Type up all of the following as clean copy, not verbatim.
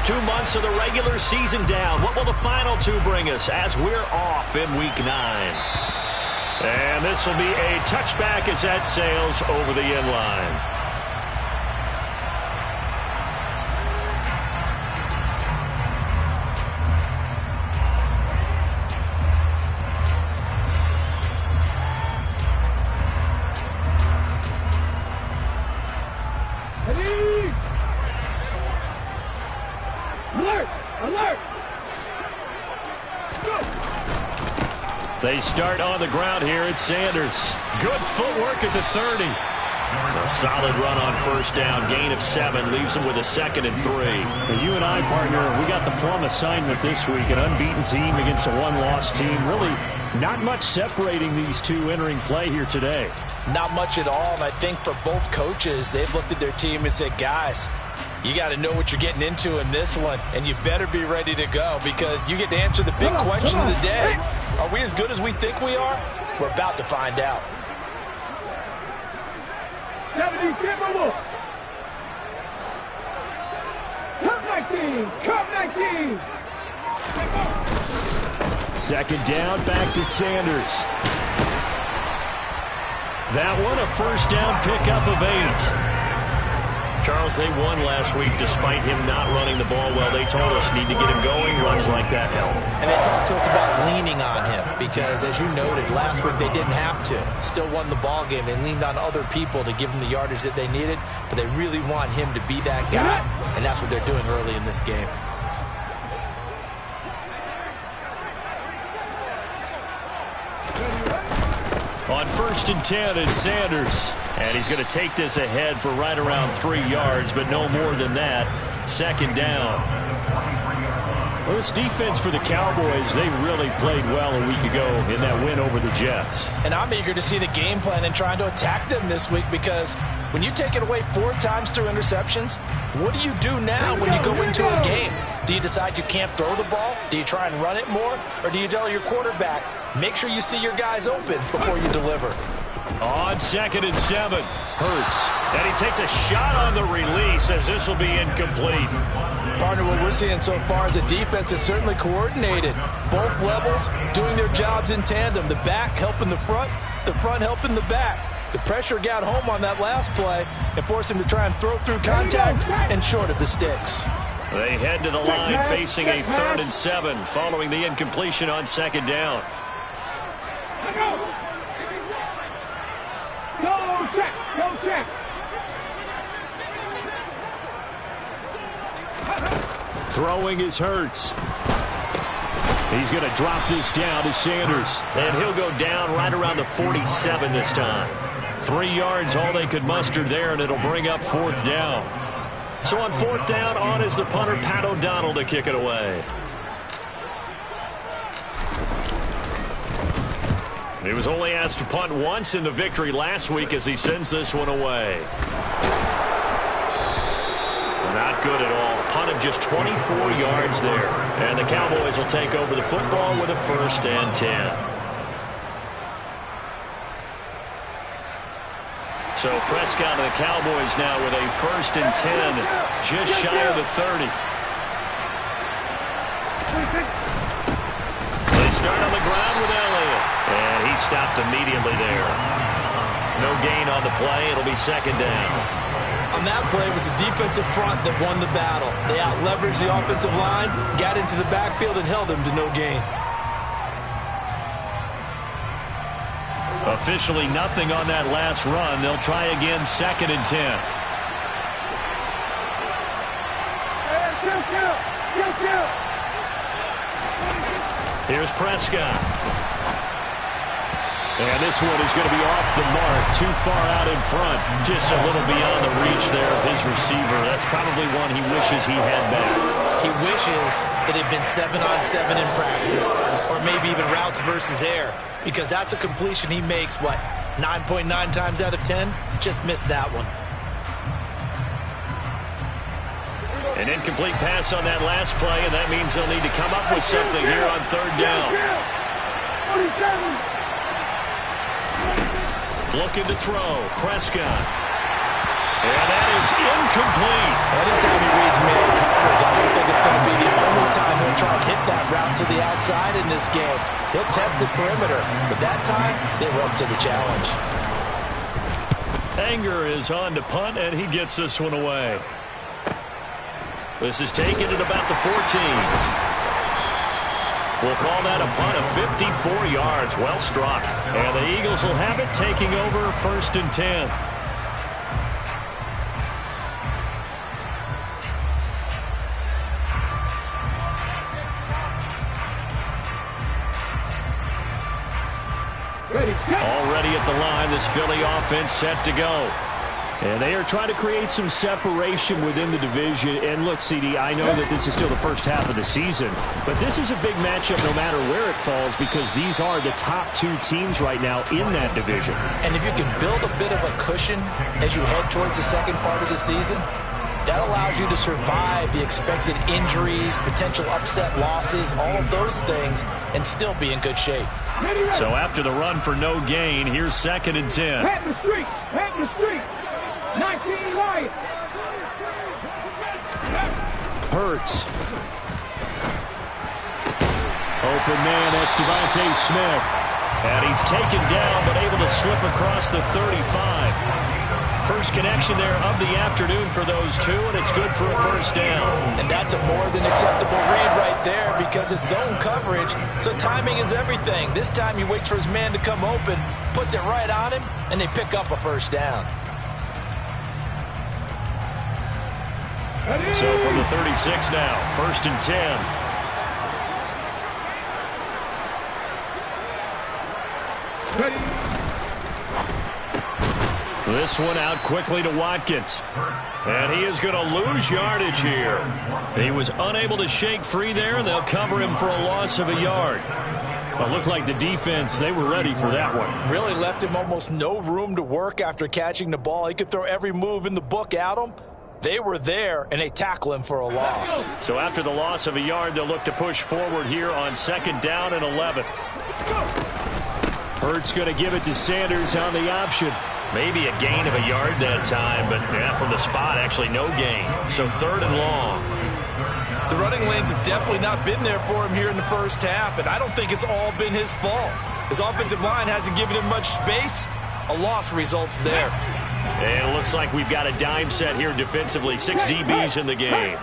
first 2 months of the regular season down. What will the final two bring us as we're off in Week 9? And this will be a touchback as that sails over the end line. They start on the ground here at Sanders. Good footwork at the 30. A solid run on first down. Gain of 7 leaves them with a 2nd and 3. Well, you and I, partner, we got the plum assignment this week. An unbeaten team against a one-loss team. Really not much separating these two entering play here today. Not much at all, and I think for both coaches, they've looked at their team and said, guys, you got to know what you're getting into in this one, and you better be ready to go because you get to answer the big question of the day. Are we as good as we think we are? We're about to find out. 70, Come 19, come 19. Second down, back to Sanders. That one a first down pickup of 8. Charles, they won last week despite him not running the ball well. They told us need to get him going. Runs like that help. And they talked to us about leaning on him because, as you noted, last week they didn't have to. Still won the ball game. They leaned on other people to give them the yardage that they needed, but they really want him to be that guy, and that's what they're doing early in this game. On 1st and 10, it's Sanders. And he's going to take this ahead for right around 3 yards, but no more than that. 2nd down. Well, this defense for the Cowboys, they really played well a week ago in that win over the Jets. And I'm eager to see the game plan and trying to attack them this week because when you take it away 4 times through interceptions, what do you do now when you go into a game? Do you decide you can't throw the ball? Do you try and run it more? Or do you tell your quarterback, make sure you see your guys open before you deliver? On 2nd and 7, Hurts. And he takes a shot on the release as this will be incomplete. Partner, what we're seeing so far is the defense is certainly coordinated. Both levels doing their jobs in tandem. The back helping the front helping the back. The pressure got home on that last play and forced him to try and throw through contact and short of the sticks. They head to the line facing a 3rd and 7 following the incompletion on 2nd down. Go check. Throwing is Hurts. He's going to drop this down to Sanders. And he'll go down right around the 47 this time. 3 yards, all they could muster there, and it'll bring up 4th down. So on 4th down, on is the punter, Pat O'Donnell, to kick it away. He was only asked to punt once in the victory last week as he sends this one away. Not good at all. Punt of just 24 yards there. And the Cowboys will take over the football with a 1st and 10. So Prescott and the Cowboys now with a 1st and 10, just shy of the 30. They start on the ground with Elliott. And he stopped immediately there. No gain on the play. It'll be 2nd down. On that play, it was the defensive front that won the battle. They out-leveraged the offensive line, got into the backfield, and held him to no gain. Officially nothing on that last run. They'll try again 2nd and 10. Here's Prescott. And this one is going to be off the mark, too far out in front. Just a little beyond the reach there of his receiver. That's probably one he wishes he had back. He wishes it had been 7-on-7 in practice, or maybe even routes versus air, because that's a completion he makes, 9.9 times out of 10? Just missed that one. An incomplete pass on that last play, and that means they'll need to come up with something here on 3rd down. Looking to throw. Prescott. And that is incomplete. Anytime he reads man coverage, I don't think it's going to be the only time he'll try and hit that route to the outside in this game. He'll test the perimeter, but that time, they were up to the challenge. Anger is on to punt, and he gets this one away. This is taken at about the 14. We'll call that a punt of 54 yards. Well struck. And the Eagles will have it, taking over 1st and 10. Already at the line, this Philly offense set to go. And they are trying to create some separation within the division. And look, CD, I know that this is still the first half of the season, but this is a big matchup no matter where it falls, because these are the top 2 teams right now in that division. And if you can build a bit of a cushion as you head towards the second part of the season, that allows you to survive the expected injuries, potential upset losses, all of those things, and still be in good shape. So after the run for no gain, here's 2nd and 10. Head the street. Head the street. 19 Lions. Hurts. Open man, that's Devontae Smith. And he's taken down, but able to slip across the 35. First connection there of the afternoon for those two, and it's good for a 1st down. And that's a more than acceptable read right there, because it's zone coverage, so timing is everything. This time he waits for his man to come open, puts it right on him, and they pick up a 1st down. So from the 36 now, 1st and 10. This one out quickly to Watkins. And he is going to lose yardage here. He was unable to shake free there, and they'll cover him for a loss of a yard. It looked like the defense, they were ready for that one. Really left him almost no room to work after catching the ball. He could throw every move in the book at him. They were there, and they tackle him for a loss. So after the loss of a yard, they'll look to push forward here on 2nd down and 11. Hurts going to give it to Sanders on the option. Maybe a gain of a yard that time, but from the spot, actually no gain. So 3rd and long. The running lanes have definitely not been there for him here in the first half, and I don't think it's all been his fault. His offensive line hasn't given him much space. A loss results there. And it looks like we've got a dime set here defensively. 6 DBs in the game.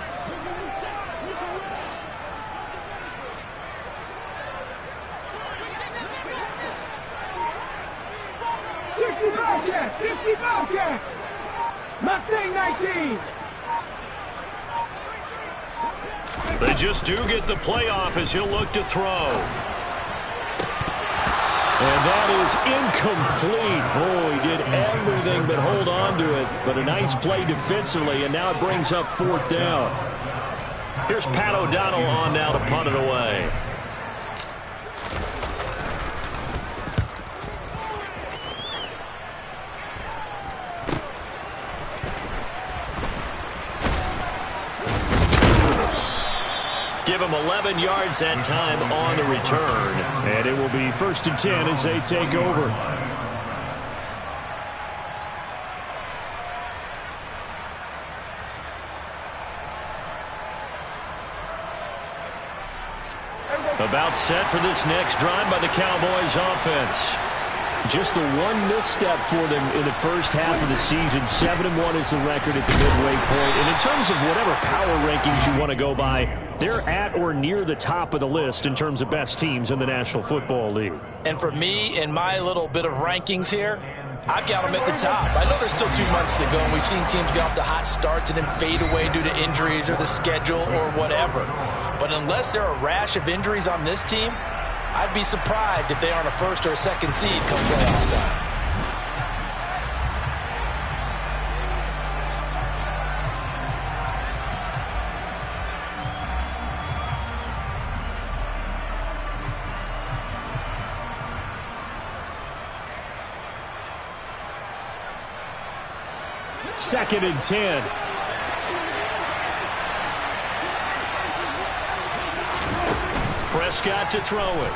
Mustang 19. They just do get the playoff as he'll look to throw. And that is incomplete. Oh, he did everything but hold on to it. But a nice play defensively, and now it brings up 4th down. Here's Pat O'Donnell on now to punt it away. Give him 11 yards that time on the return. And it will be 1st and 10 as they take over. About set for this next drive by the Cowboys offense. Just the one misstep for them in the first half of the season. 7-1 is the record at the midway point. And in terms of whatever power rankings you want to go by, they're at or near the top of the list in terms of best teams in the National Football League. And for me, in my little bit of rankings here, I've got them at the top. I know there's still 2 months to go, and we've seen teams get off to hot starts and then fade away due to injuries or the schedule or whatever. But unless there are a rash of injuries on this team, I'd be surprised if they aren't a 1st or a 2nd seed come playoff time. Second and 10. Prescott to throw it.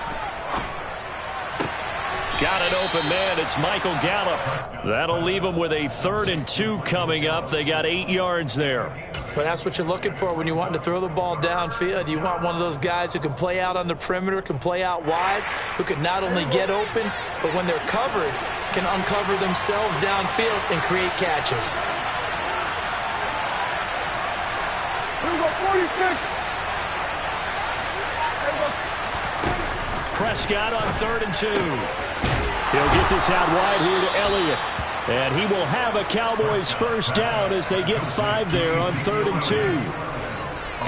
Got an open man. It's Michael Gallup. That'll leave them with a 3rd and 2 coming up. They got 8 yards there. But that's what you're looking for when you want to throw the ball downfield. You want one of those guys who can play out on the perimeter, can play out wide, who can not only get open, but when they're covered, can uncover themselves downfield and create catches. Prescott on 3rd and 2. He'll get this out wide here to Elliott. And he will have a Cowboys first down as they get 5 there on 3rd and 2.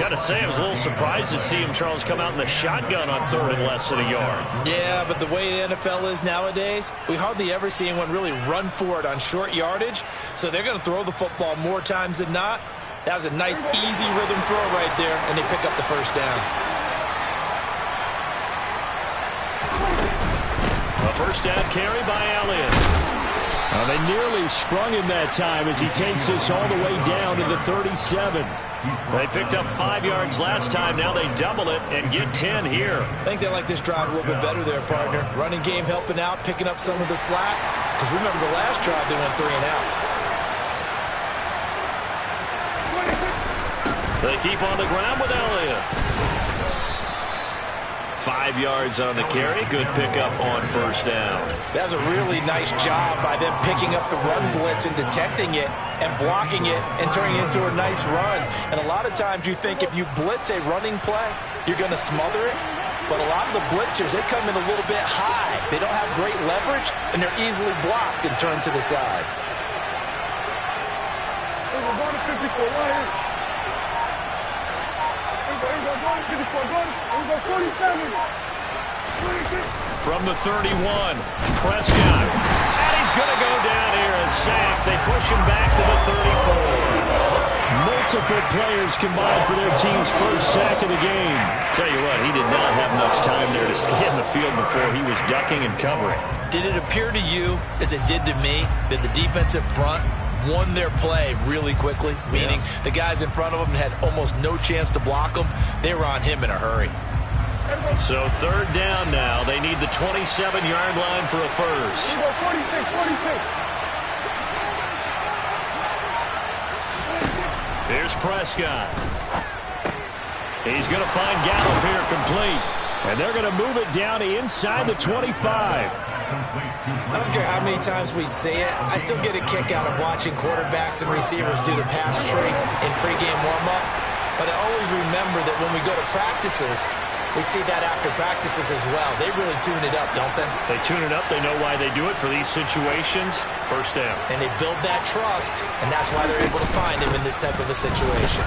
Got to say, I was a little surprised to see him, Charles, come out in the shotgun on 3rd and less than a yard. Yeah, but the way the NFL is nowadays, we hardly ever see anyone really run for it on short yardage. So they're going to throw the football more times than not. That was a nice, easy rhythm throw right there, and they pick up the first down. A first down carry by Elliott. They nearly sprung him that time as he takes this all the way down to the 37. They picked up 5 yards last time. Now they double it and get 10 here. I think they like this drive a little bit better there, partner. Running game helping out, picking up some of the slack. Because remember the last drive, they went 3 and out. They keep on the ground with Elliott. 5 yards on the carry. Good pickup on first down. That was a really nice job by them picking up the run blitz and detecting it and blocking it and turning it into a nice run. And a lot of times you think if you blitz a running play, you're going to smother it. But a lot of the blitzers, they come in a little bit high. They don't have great leverage, and they're easily blocked and turned to the side. From the 31, Prescott. And he's going to go down here, a sack. They push him back to the 34. Multiple players combined for their team's first sack of the game. Tell you what, he did not have much time there to get in the field before he was ducking and covering. Did it appear to you, as it did to me, that the defensive front won their play really quickly, meaning the guys in front of them had almost no chance to block them? They were on him in a hurry. So 3rd down now. They need the 27-yard line for a first. Here's Prescott. He's going to find Gallup here complete. And they're going to move it down to inside the 25. I don't care how many times we see it. I still get a kick out of watching quarterbacks and receivers do the pass tree in pregame warm-up. But I always remember that when we go to practices, we see that after practices as well. They really tune it up, don't they? They tune it up. They know why they do it for these situations. First down. And they build that trust, and that's why they're able to find him in this type of a situation.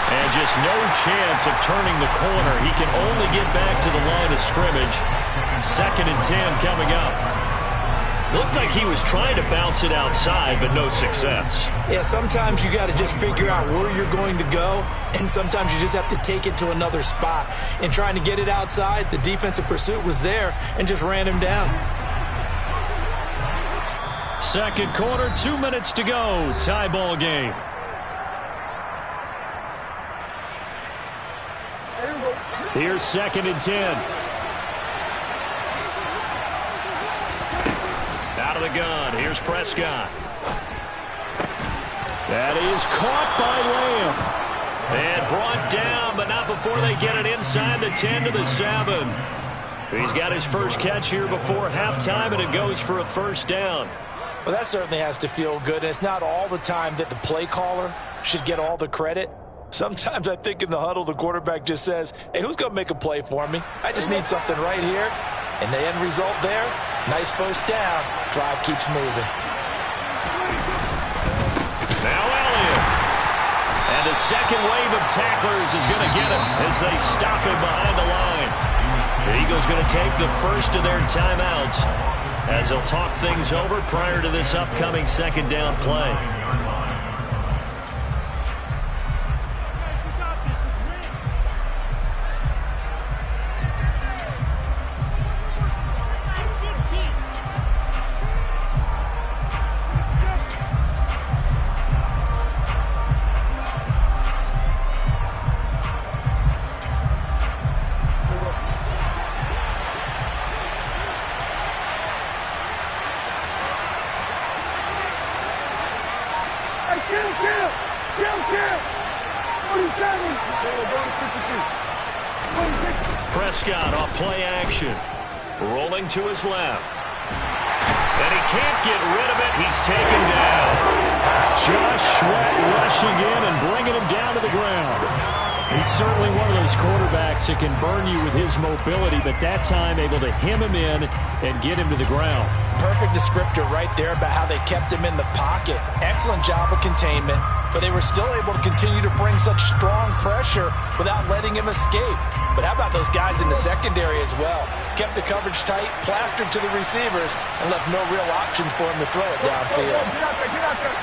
And just no chance of turning the corner. He can only get back to the line of scrimmage. 2nd and 10 coming up. Looked like he was trying to bounce it outside, but no success. Yeah, sometimes you got to just figure out where you're going to go, and sometimes you just have to take it to another spot. In trying to get it outside, the defensive pursuit was there and just ran him down. Second quarter, 2 minutes to go. Tie ball game. Here's 2nd and 10. Out of the gun. Here's Prescott. That is caught by Lamb. And brought down, but not before they get it inside the 10 to the 7. He's got his first catch here before halftime, and it goes for a first down. Well, that certainly has to feel good. And it's not all the time that the play caller should get all the credit. Sometimes I think in the huddle, the quarterback just says, hey, who's going to make a play for me? I just need something right here. And the end result there, nice first down. Drive keeps moving. Now Elliott. And a second wave of tacklers is going to get him as they stop him behind the line. The Eagles going to take the first of their timeouts as they'll talk things over prior to this upcoming second down play. Prescott off play action. Rolling to his left. And he can't get rid of it. He's taken down. Josh Sweat rushing in and bringing him down to the ground. He's certainly one of those quarterbacks that can burn you with his mobility, but that time able to hem him in and get him to the ground. Perfect descriptor right there about how they kept him in the pocket. Excellent job of containment, but they were still able to continue to bring such strong pressure without letting him escape. But how about those guys in the secondary as well? Kept the coverage tight, plastered to the receivers, and left no real options for him to throw it downfield. Get out there.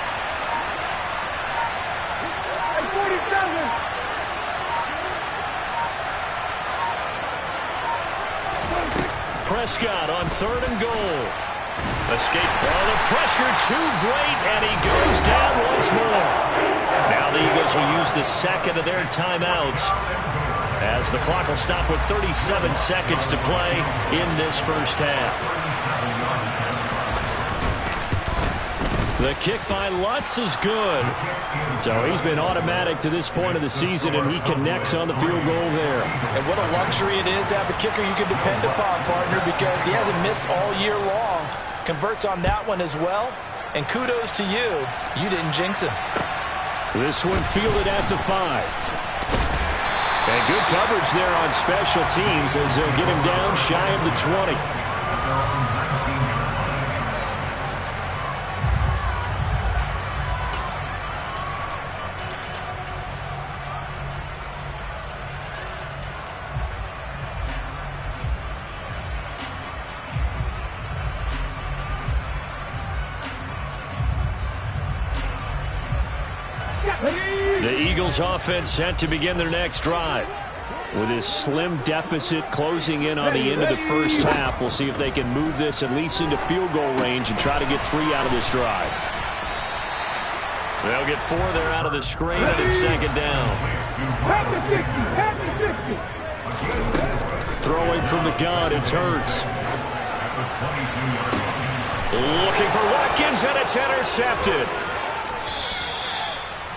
Hey, 47. Prescott on 3rd and goal. Escape. Oh, the pressure too great, and he goes down once more. Now the Eagles will use the second of their timeouts as the clock will stop with 37 seconds to play in this first half. The kick by Lutz is good. So he's been automatic to this point of the season, and he connects on the field goal there. And what a luxury it is to have a kicker you can depend upon, partner, because he hasn't missed all year long. Converts on that one as well. And kudos to you. You didn't jinx him. This one fielded at the 5. And good coverage there on special teams as they'll get him down shy of the 20. The Eagles offense set to begin their next drive. With this slim deficit closing in on the end of the first half, we'll see if they can move this at least into field goal range and try to get 3 out of this drive. They'll get 4 there out of the screen, and it's 2nd down. Throwing from the gun, it's Hurts. Looking for Watkins, and it's intercepted.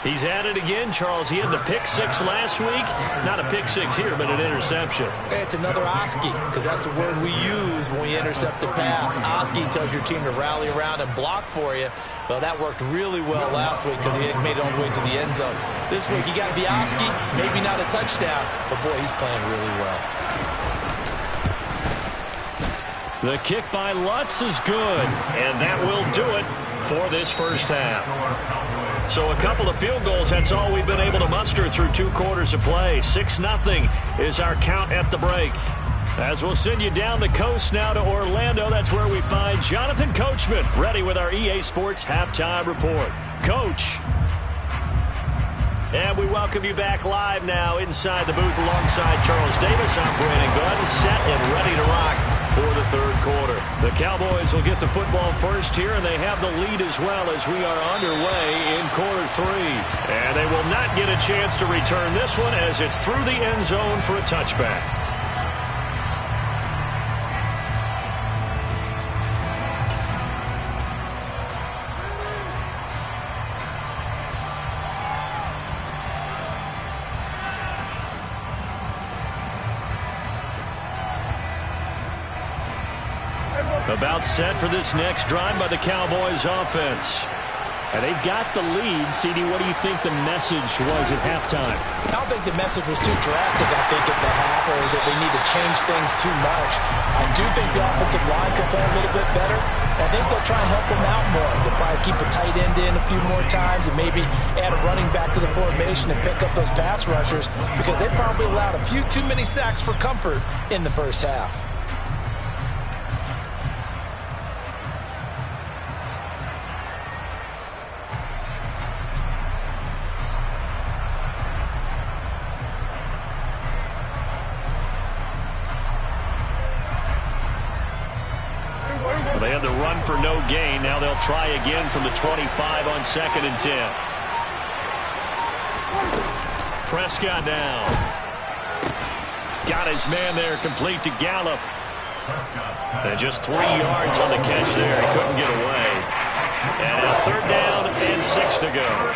He's at it again, Charles. He had the pick 6 last week. Not a pick 6 here, but an interception. It's another Oski, because that's the word we use when we intercept a pass. Oski tells your team to rally around and block for you. Well, that worked really well last week because he had made it all the way to the end zone. This week, he got the Oski, maybe not a touchdown, but boy, he's playing really well. The kick by Lutz is good, and that will do it for this first half. So a couple of field goals, that's all we've been able to muster through 2 quarters of play. 6-0 is our count at the break. As we'll send you down the coast now to Orlando, that's where we find Jonathan Coachman, ready with our EA Sports Halftime Report. Coach. And we welcome you back live now inside the booth alongside Charles Davis, operating gun, set and ready to rock for the 3rd quarter. The Cowboys will get the football first here, and they have the lead as well as we are underway in quarter 3. And they will not get a chance to return this one as it's through the end zone for a touchback. About set for this next drive by the Cowboys offense. And they've got the lead. CD, what do you think the message was at halftime? I don't think the message was too drastic, I think, at the half, or that they need to change things too much. I do think the offensive line can play a little bit better. I think they'll try and help them out more. They'll probably keep a tight end in a few more times and maybe add a running back to the formation and pick up those pass rushers, because they probably allowed a few too many sacks for comfort in the first half. They had the run for no gain. Now they'll try again from the 25 on 2nd and 10. Prescott now. Got his man there, complete to Gallup. And just 3 yards on the catch there. He couldn't get away. And a 3rd down and 6 to go.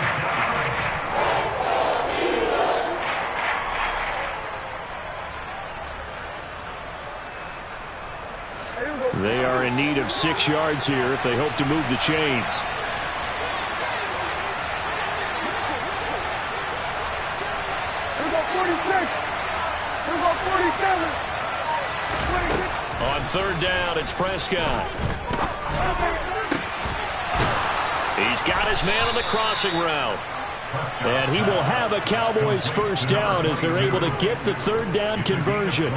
are in need of 6 yards here if they hope to move the chains. Here we go 46. Here we go 47. 26. On third down, it's Prescott. He's got his man on the crossing route. And he will have a Cowboys first down as they're able to get the third down conversion.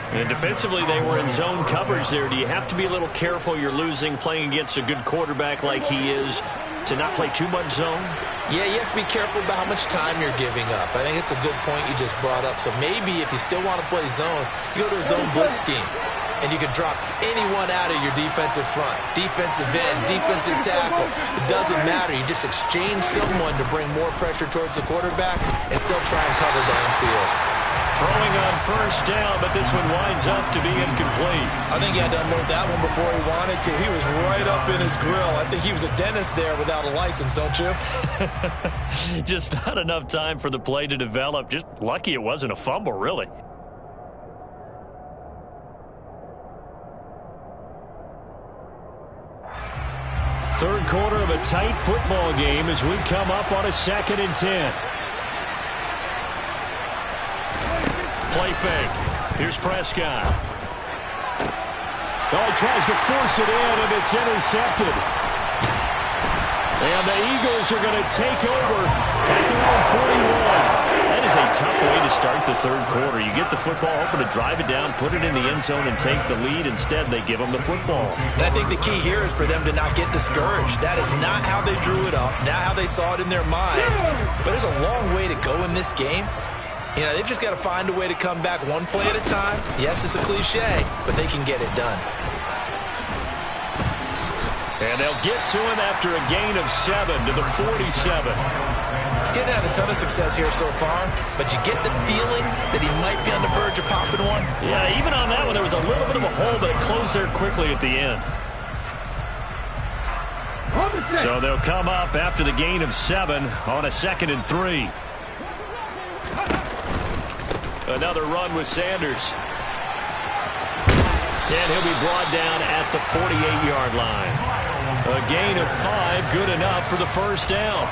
And defensively, they were in zone coverage there. Do you have to be a little careful you're losing playing against a good quarterback like he is to not play too much zone? Yeah, you have to be careful about how much time you're giving up. I think it's a good point you just brought up. So maybe if you still want to play zone, you go to a zone blitz scheme. And you can drop anyone out of your defensive front. Defensive end, defensive tackle. It doesn't matter. You just exchange someone to bring more pressure towards the quarterback and still try and cover downfield. Throwing on first down, but this one winds up to be incomplete. I think he had to unload that one before he wanted to. He was right up in his grill. I think he was a dentist there without a license, don't you? Just not enough time for the play to develop. Just lucky it wasn't a fumble, really. Third quarter of a tight football game as we come up on a 2nd and 10. Play fake. Here's Prescott. Oh, he tries to force it in, and it's intercepted. And the Eagles are going to take over at their own 41. That is a tough way to start the third quarter. You get the football, hoping to drive it down, put it in the end zone, and take the lead. Instead, they give them the football. And I think the key here is for them to not get discouraged. That is not how they drew it up, not how they saw it in their minds. But there's a long way to go in this game. You know, they've just got to find a way to come back one play at a time. Yes, it's a cliche, but they can get it done. And they'll get to him after a gain of 7 to the 47. Didn't have a ton of success here so far, but you get the feeling that he might be on the verge of popping one. Yeah, even on that one, there was a little bit of a hole, but it closed there quickly at the end. So they'll come up after the gain of 7 on a 2nd and 3. Another run with Sanders. And he'll be brought down at the 48-yard line. A gain of 5, good enough for the first down.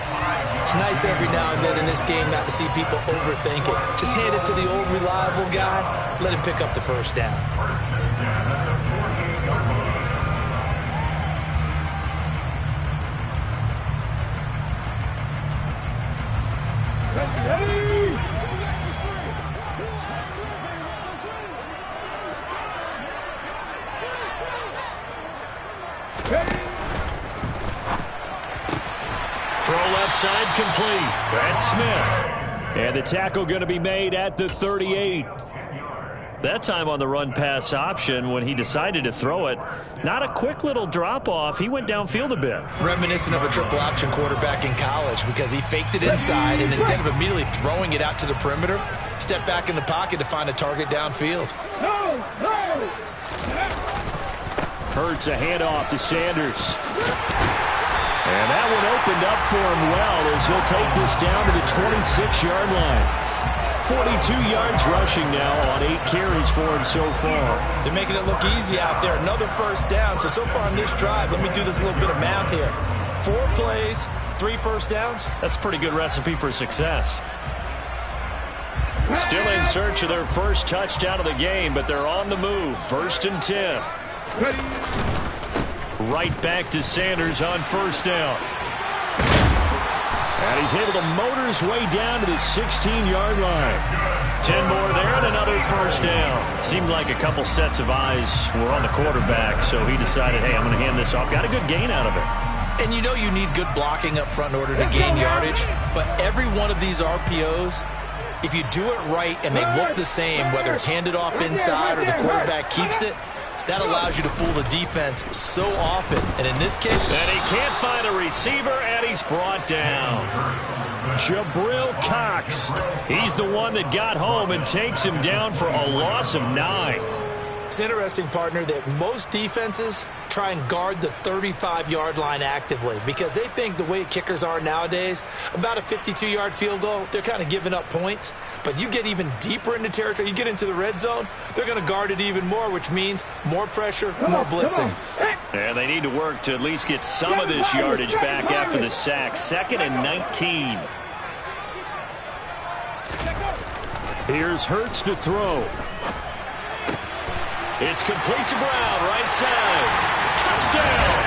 It's nice every now and then in this game not to see people overthink it. Just hand it to the old reliable guy. Let him pick up the first down. Throw left side complete. That's Smith. And the tackle going to be made at the 38. That time on the run-pass option when he decided to throw it. Not a quick little drop-off. He went downfield a bit. Reminiscent of a triple option quarterback in college because he faked it inside and instead of immediately throwing it out to the perimeter, stepped back in the pocket to find a target downfield. Hurts a handoff to Sanders. And that one opened up for him well as he'll take this down to the 26-yard line. 42 yards rushing now on 8 carries for him so far. They're making it look easy out there. Another first down. So far on this drive, let me do this little bit of math here. 4 plays, 3 first downs. That's a pretty good recipe for success. Still in search of their first touchdown of the game, but they're on the move. 1st and 10. Right back to Sanders on first down. And he's able to motor his way down to the 16-yard line. 10 more there and another first down. Seemed like a couple sets of eyes were on the quarterback, so he decided, hey, I'm going to hand this off. Got a good gain out of it. And you know you need good blocking up front in order to gain yardage, but every one of these RPOs, if you do it right and they look the same, whether it's handed off inside or the quarterback keeps it, that allows you to fool the defense so often. And in this case... And he can't find a receiver, and he's brought down. Jabril Cox. He's the one that got home and takes him down for a loss of 9. It's interesting, partner, that most defenses try and guard the 35-yard line actively because they think the way kickers are nowadays, about a 52-yard field goal, they're kind of giving up points. But you get even deeper into territory, you get into the red zone, they're going to guard it even more, which means more pressure, more blitzing. And they need to work to at least get some of this yardage back after the sack. 2nd and 19. Here's Hurts to throw. It's complete to Brown, right side. Touchdown!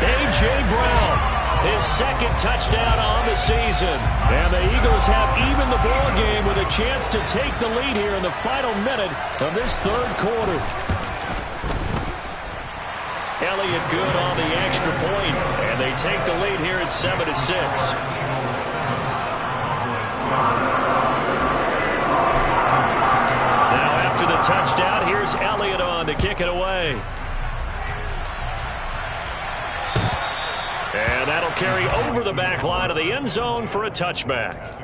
A.J. Brown, his 2nd touchdown on the season. And the Eagles have even the ball game with a chance to take the lead here in the final minute of this 3rd quarter. Elliott good on the extra point, and they take the lead here at 7-6. After the touchdown, here's Elliott on to kick it away. And that'll carry over the back line of the end zone for a touchback.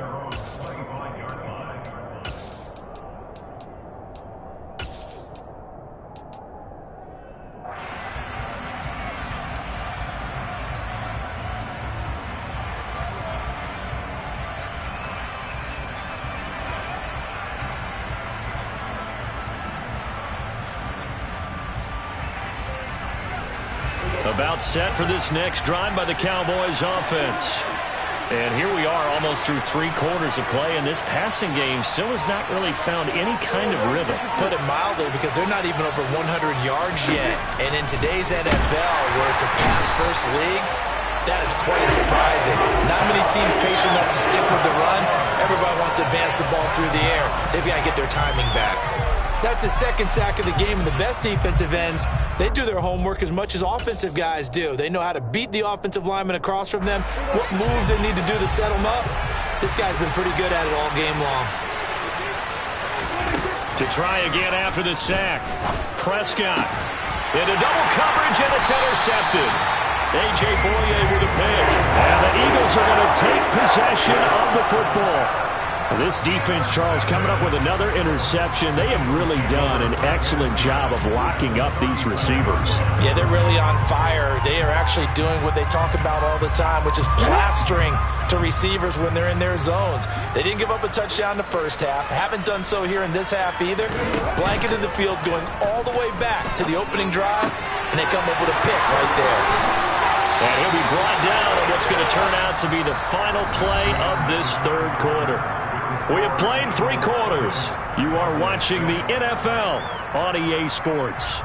About set for this next drive by the Cowboys offense. And here we are almost through 3 quarters of play, and this passing game still has not really found any kind of rhythm. Put it mildly, because they're not even over 100 yards yet. And in today's NFL, where it's a pass-first league, that is quite surprising. Not many teams patient enough to stick with the run. Everybody wants to advance the ball through the air. They've got to get their timing back. That's his 2nd sack of the game, and the best defensive ends, they do their homework as much as offensive guys do. They know how to beat the offensive lineman across from them, what moves they need to do to set them up. This guy's been pretty good at it all game long. To try again after the sack. Prescott into double coverage, and it's intercepted. A.J. Boye with a pick. And the Eagles are going to take possession of the football. This defense, Charles, coming up with another interception. They have really done an excellent job of locking up these receivers. Yeah, they're really on fire. They are actually doing what they talk about all the time, which is plastering to receivers when they're in their zones. They didn't give up a touchdown in the first half. Haven't done so here in this half either. Blanketed the field going all the way back to the opening drive, and they come up with a pick right there. And he'll be brought down on what's going to turn out to be the final play of this 3rd quarter. We have played 3 quarters. You are watching the NFL on EA Sports.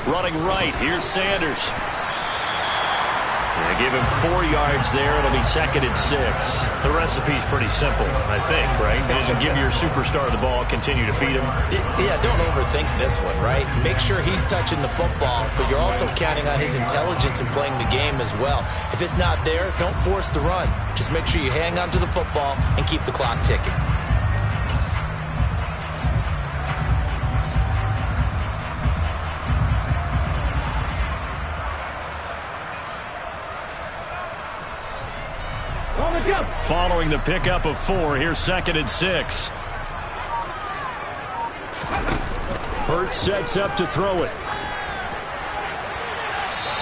Running right, here's Sanders. They give him 4 yards there. It'll be 2nd and 6. The recipe's pretty simple, I think, right? Just give your superstar the ball, continue to feed him. Yeah, don't overthink this one, right? Make sure he's touching the football, but you're also counting on his intelligence in playing the game as well. If it's not there, don't force the run. Just make sure you hang on to the football and keep the clock ticking. Following the pickup of 4, here's 2nd and 6. Hurts sets up to throw it.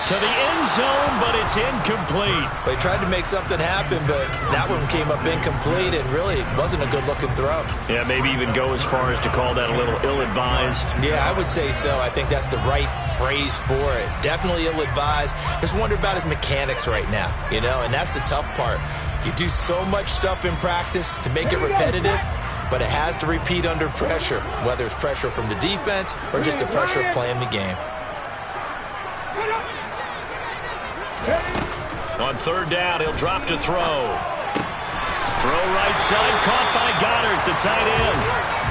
to the end zone, but it's incomplete. They tried to make something happen, but that one came up incomplete and really wasn't a good-looking throw. Yeah, maybe even go as far as to call that a little ill-advised. Yeah, I would say so. I think that's the right phrase for it. Definitely ill-advised. Just wonder about his mechanics right now, and that's the tough part. You do so much stuff in practice to make it repetitive, but it has to repeat under pressure, whether it's pressure from the defense or just the pressure of playing the game. On third down, he'll drop to throw. Throw right side, caught by Goddard, the tight end.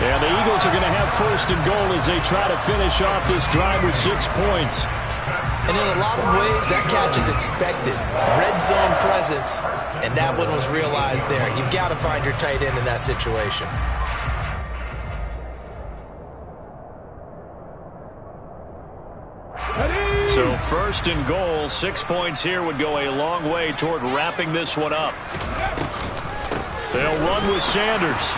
And the Eagles are going to have first and goal as they try to finish off this drive with 6 points. And in a lot of ways, that catch is expected. Red zone presence, and that one was realized there. You've got to find your tight end in that situation. So first and goal, 6 points here would go a long way toward wrapping this one up. They'll run with Sanders.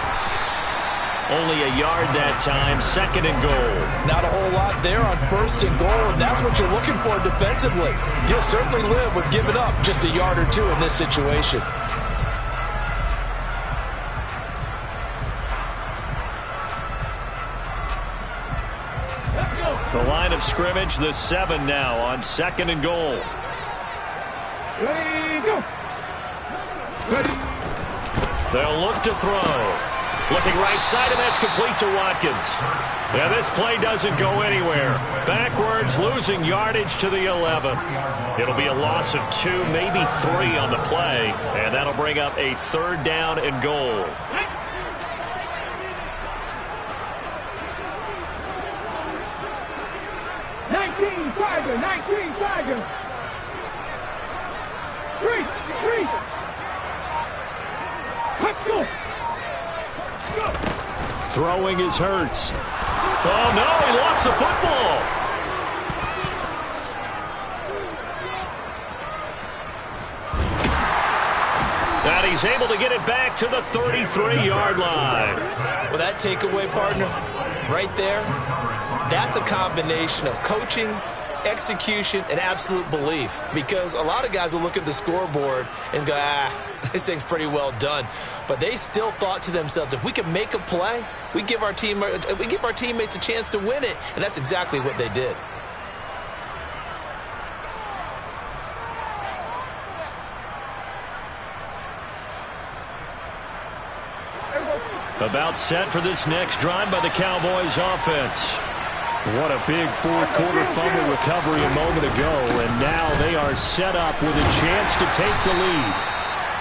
Only a yard that time, second and goal. Not a whole lot there on first and goal, and that's what you're looking for defensively. You'll certainly live with giving up just a yard or two in this situation. The line of scrimmage, the 7 now on second and goal. Ready, go. Ready. They'll look to throw. Looking right side, and that's complete to Watkins. Yeah, this play doesn't go anywhere. Backwards, losing yardage to the 11. It'll be a loss of 2, maybe 3 on the play, and that'll bring up a third down and goal. Tiger, 19 Tiger. 3. Let's go. Throwing is Hurts. Oh, no, he lost the football. And he's able to get it back to the 33-yard line. Well, that takeaway, partner, right there, that's a combination of coaching, execution, and absolute belief. Because a lot of guys will look at the scoreboard and go, this thing's pretty well done. But they still thought to themselves, if we can make a play, we give our teammates a chance to win it. And that's exactly what they did. About set for this next drive by the Cowboys offense. What a big fourth quarter fumble recovery a moment ago, and now they are set up with a chance to take the lead.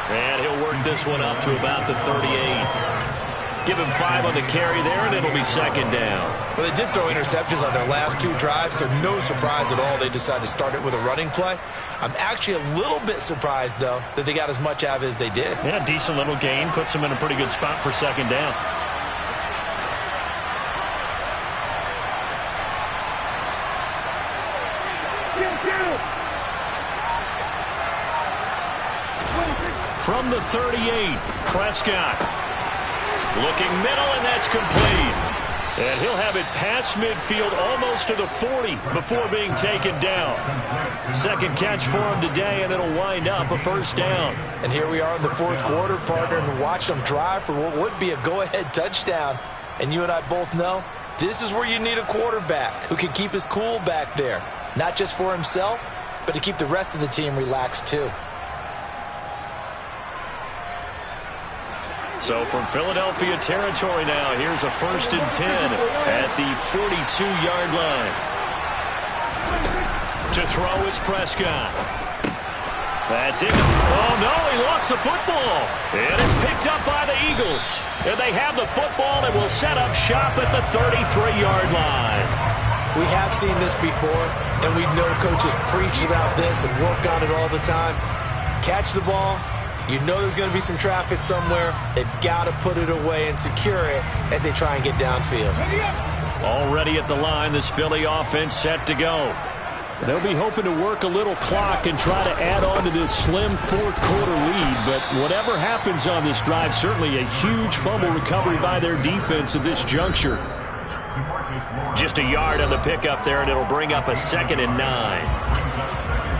And he'll work this one up to about the 38. Give him 5 on the carry there, and it'll be second down. Well, they did throw interceptions on their last 2 drives, so no surprise at all they decided to start it with a running play. I'm actually a little bit surprised, though, that they got as much out of it as they did. Yeah, decent little gain. Puts them in a pretty good spot for second down. From the 38, Prescott. Looking middle, and that's complete. And he'll have it past midfield almost to the 40 before being taken down. Second catch for him today, and it'll wind up a first down. And here we are in the fourth quarter, partner, and watch them drive for what would be a go-ahead touchdown. And you and I both know this is where you need a quarterback who can keep his cool back there. Not just for himself, but to keep the rest of the team relaxed too. So from Philadelphia territory now, here's a 1st and 10 at the 42-yard line. To throw is Prescott. That's it. Oh, no, he lost the football. And it's picked up by the Eagles. And they have the football and will set up shop at the 33-yard line. We have seen this before, and we know coaches preach about this and work on it all the time. Catch the ball. You know there's going to be some traffic somewhere. They've got to put it away and secure it as they try and get downfield. Already at the line, this Philly offense set to go. They'll be hoping to work a little clock and try to add on to this slim fourth quarter lead. But whatever happens on this drive, certainly a huge fumble recovery by their defense at this juncture. Just a yard on the pickup there, and it'll bring up a 2nd and 9.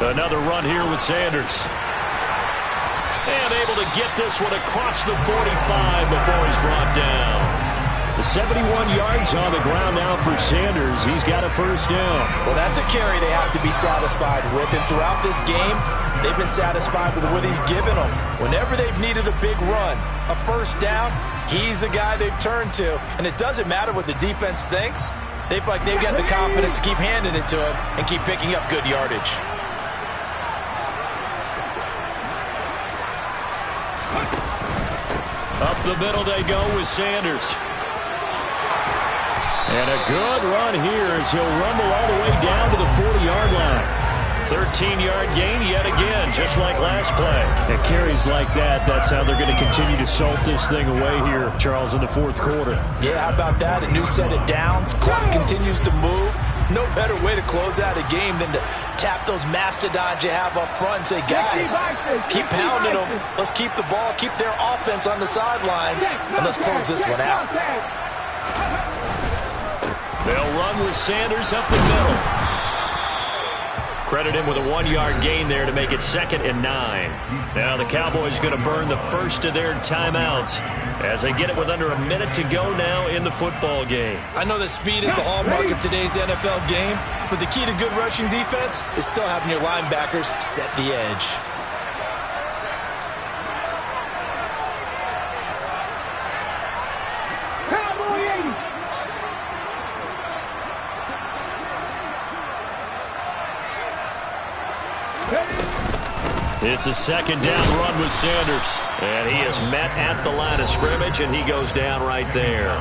Another run here with Sanders. And able to get this one across the 45 before he's brought down. The 71 yards on the ground now for Sanders. He's got a first down. Well, that's a carry they have to be satisfied with. And throughout this game, they've been satisfied with what he's given them. Whenever they've needed a big run, a first down, he's the guy they've turned to. And it doesn't matter what the defense thinks. They feel like they've got the confidence to keep handing it to him and keep picking up good yardage. Up the middle they go with Sanders. And a good run here as he'll rumble all the way down to the 40-yard line. 13-yard gain yet again, just like last play. And carries like that, that's how they're going to continue to salt this thing away here, Charles, in the fourth quarter. Yeah, how about that? A new set of downs. Clock continues to move. No better way to close out a game than to tap those mastodons you have up front and say, guys, keep pounding them. Let's keep the ball, keep their offense on the sidelines, and let's close this one out. They'll run with Sanders up the middle. Credit him with a 1-yard gain there to make it 2nd and 9. Now the Cowboys going to burn the first of their timeouts as they get it with under a minute to go now in the football game. I know that speed is the hallmark of today's NFL game, but the key to good rushing defense is still having your linebackers set the edge. It's a 2nd down run with Sanders. And he is met at the line of scrimmage, and he goes down right there.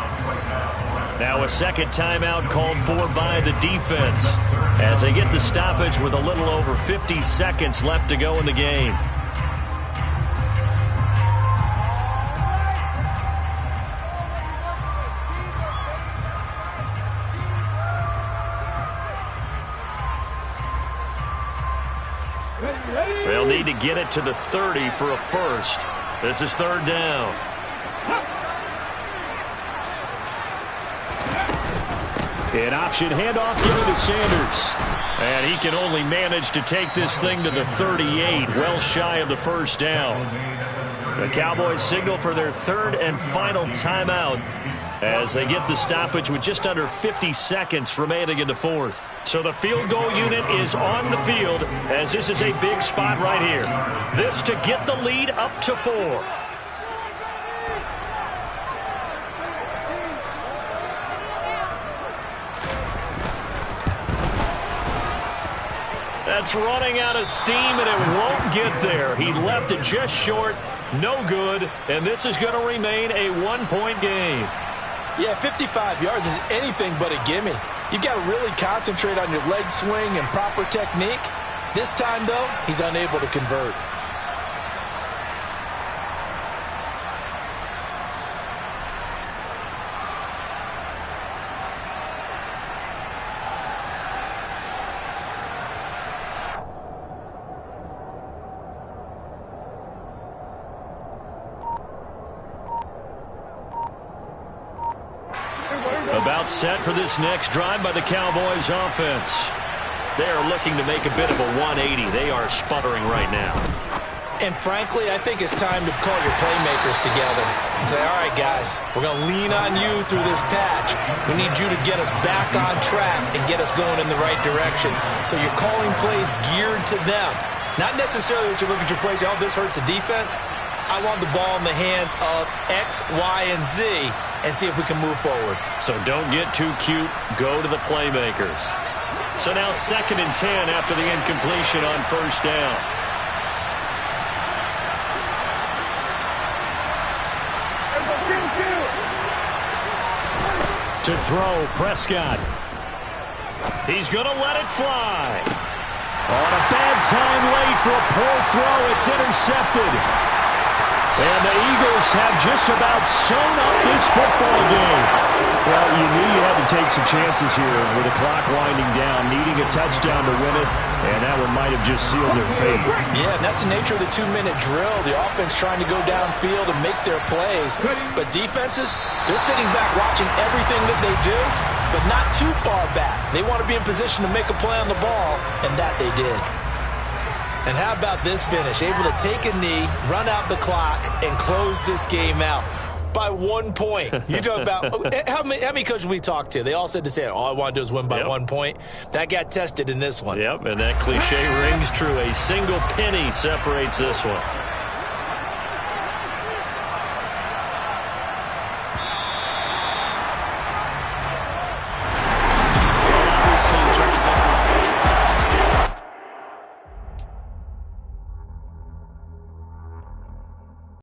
Now a 2nd timeout called for by the defense as they get the stoppage with a little over 50 seconds left to go in the game. They'll need to get it to the 30 for a first. This is 3rd down. An option handoff given to Sanders. And he can only manage to take this thing to the 38, well shy of the first down. The Cowboys signal for their 3rd and final timeout as they get the stoppage with just under 50 seconds remaining in the 4th. So the field goal unit is on the field as this is a big spot right here. This to get the lead up to 4. That's running out of steam, and it won't get there. He left it just short, no good, and this is going to remain a 1-point game. Yeah, 55 yards is anything but a gimme. You've got to really concentrate on your leg swing and proper technique. This time, though, he's unable to convert. About set for this next drive by the Cowboys offense. They are looking to make a bit of a 180. They are sputtering right now. And frankly, I think it's time to call your playmakers together and say, all right, guys, we're going to lean on you through this patch. We need you to get us back on track and get us going in the right direction. So you're calling plays geared to them. Not necessarily that you look at your plays, oh, this hurts the defense. I want the ball in the hands of X, Y, and Z and see if we can move forward. So don't get too cute. Go to the playmakers. So now 2nd and 10 after the incompletion on 1st down. To throw, Prescott. He's going to let it fly. On a bad time late for a poor throw. It's intercepted. And the Eagles have just about sewn up this football game. Well, you knew you had to take some chances here with the clock winding down, needing a touchdown to win it, and that one might have just sealed their fate. Yeah, and that's the nature of the 2-minute drill. The offense trying to go downfield and make their plays. But defenses, they're sitting back watching everything that they do, but not too far back. They want to be in position to make a play on the ball, and that they did. And how about this finish? Able to take a knee, run out the clock, and close this game out by 1 point. You talk about how many coaches we talked to? They all said the same. All I want to do is win by 1 point. That got tested in this one. Yep, and that cliche rings true. A single penny separates this one.